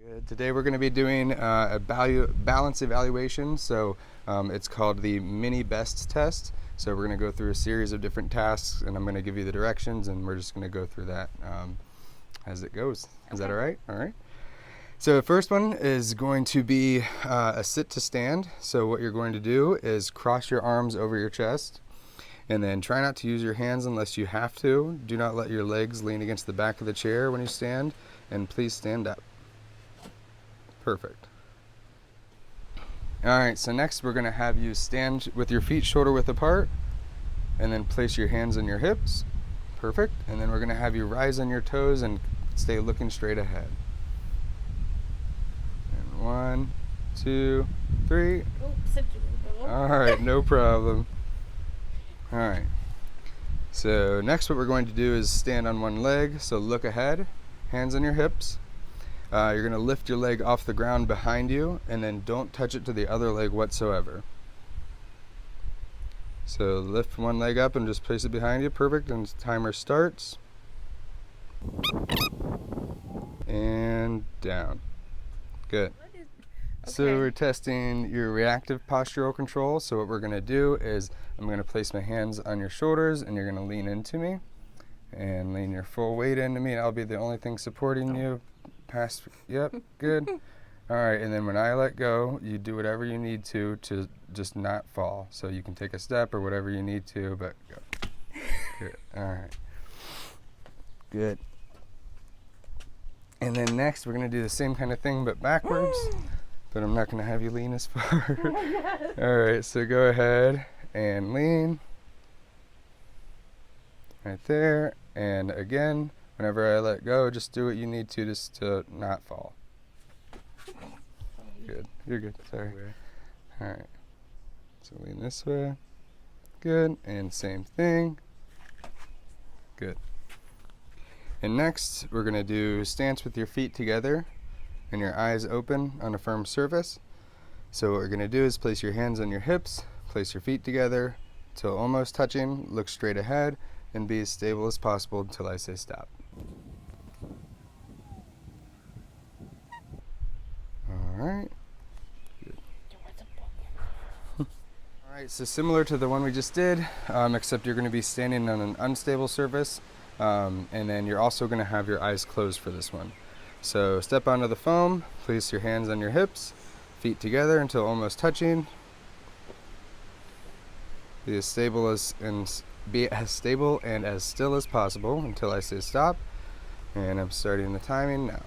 Good. Today we're going to be doing a balance evaluation. So it's called the MiniBEST test. So we're going to go through a series of different tasks, and I'm going to give you the directions, and we're just going to go through that as it goes. Is that all right? All right. So the first one is going to be a sit to stand. So what you're going to do is cross your arms over your chest, and then try not to use your hands unless you have to. Do not let your legs lean against the back of the chair when you stand, and please stand up. Perfect. All right, so next we're going to have you stand with your feet shoulder width apart, and then place your hands on your hips. Perfect. And then we're going to have you rise on your toes and stay looking straight ahead. And 1, 2, 3. Oops, all right, no problem. All right. So next what we're going to do is stand on one leg. So look ahead, hands on your hips. You're going to lift your leg off the ground behind you, and then don't touch it to the other leg whatsoever. So lift one leg up and just place it behind you. Perfect. And the timer starts. And down. Good. Okay. So we're testing your reactive postural control. So what we're going to do is I'm going to place my hands on your shoulders, and you're going to lean into me and lean your full weight into me. I'll be the only thing supporting you. Past, yep, good. All right, and then when I let go, you do whatever you need to just not fall. So you can take a step or whatever you need to, but go. Good. All right. Good. And then next, we're going to do the same kind of thing, but backwards. But I'm not going to have you lean as far. All right, so go ahead and lean. Right there. And again. Whenever I let go, just do what you need to just to not fall. Good. You're good. Sorry. All right. So lean this way. Good. And same thing. Good. And next, we're going to do stance with your feet together and your eyes open on a firm surface. So what we're going to do is place your hands on your hips, place your feet together till almost touching, look straight ahead, and be as stable as possible until I say stop. All right. Good. All right, so similar to the one we just did, except you're going to be standing on an unstable surface, and then you're also going to have your eyes closed for this one. So step onto the foam, place your hands on your hips, feet together until almost touching. Be as stable and as still as possible until I say stop. And I'm starting the timing now.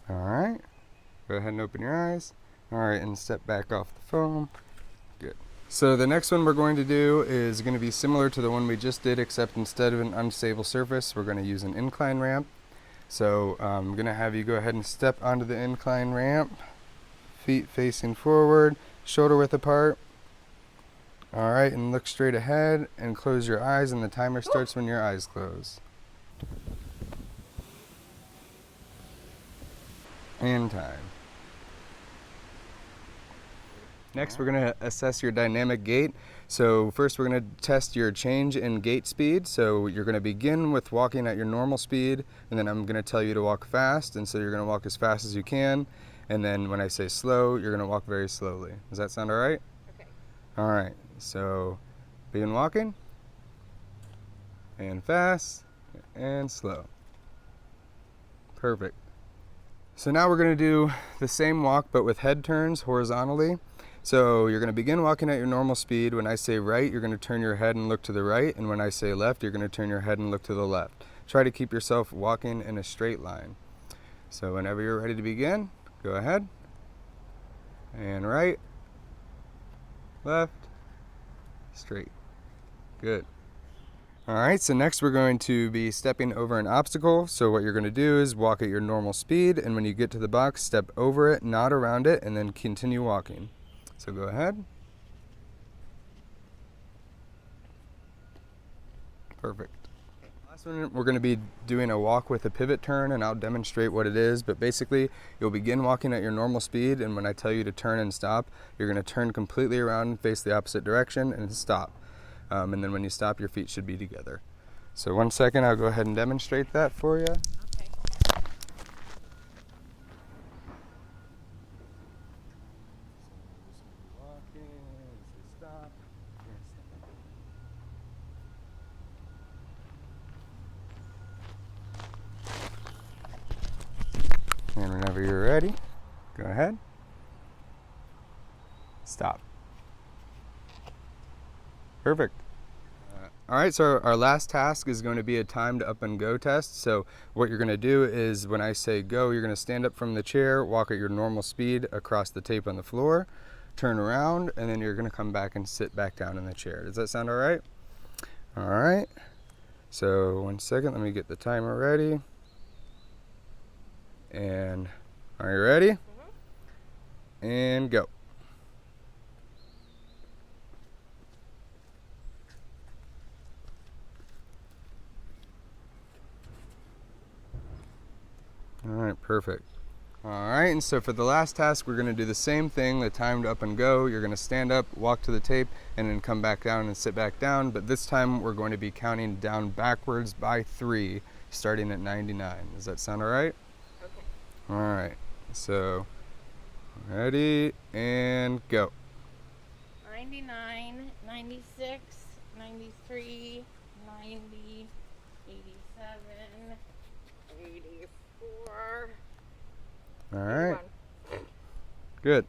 All right. Go ahead and open your eyes. All right, and step back off the foam. Good. So the next one we're going to do is going to be similar to the one we just did, except instead of an unstable surface, we're going to use an incline ramp. So I'm going to have you go ahead and step onto the incline ramp. Feet facing forward, shoulder width apart. All right, and look straight ahead and close your eyes, and the timer starts when your eyes close. And time. Next, we're going to assess your dynamic gait. So first, we're going to test your change in gait speed. So you're going to begin with walking at your normal speed, and then I'm going to tell you to walk fast, and so you're going to walk as fast as you can. And then when I say slow, you're going to walk very slowly. Does that sound all right? Okay. All right. So begin walking, and fast, and slow. Perfect. So now we're going to do the same walk, but with head turns horizontally. So you're going to begin walking at your normal speed. When I say right, you're going to turn your head and look to the right. And when I say left, you're going to turn your head and look to the left. Try to keep yourself walking in a straight line. So whenever you're ready to begin, go ahead. And right, left, straight. Good. All right, so next we're going to be stepping over an obstacle. So what you're going to do is walk at your normal speed, and when you get to the box, step over it, not around it, and then continue walking. So go ahead. Perfect. Last one, we're going to be doing a walk with a pivot turn, and I'll demonstrate what it is, but basically you'll begin walking at your normal speed, and when I tell you to turn and stop, you're going to turn completely around and face the opposite direction and stop. And then when you stop, your feet should be together. So 1 second, I'll go ahead and demonstrate that for you. Okay. And whenever you're ready, go ahead. Stop. Perfect. All right, so our last task is going to be a timed up and go test. So what you're going to do is when I say go, you're going to stand up from the chair, walk at your normal speed across the tape on the floor, turn around, and then you're going to come back and sit back down in the chair. Does that sound all right? All right. So 1 second, let me get the timer ready. And are you ready? Mm-hmm. And go. All right, perfect. All right, and so for the last task, we're gonna do the same thing, the timed up and go. You're gonna stand up, walk to the tape, and then come back down and sit back down. But this time, we're going to be counting down backwards by 3, starting at 99. Does that sound all right? Okay. All right, so ready, and go. 99, 96, 93, 90, 87, 84. All right, 81. good.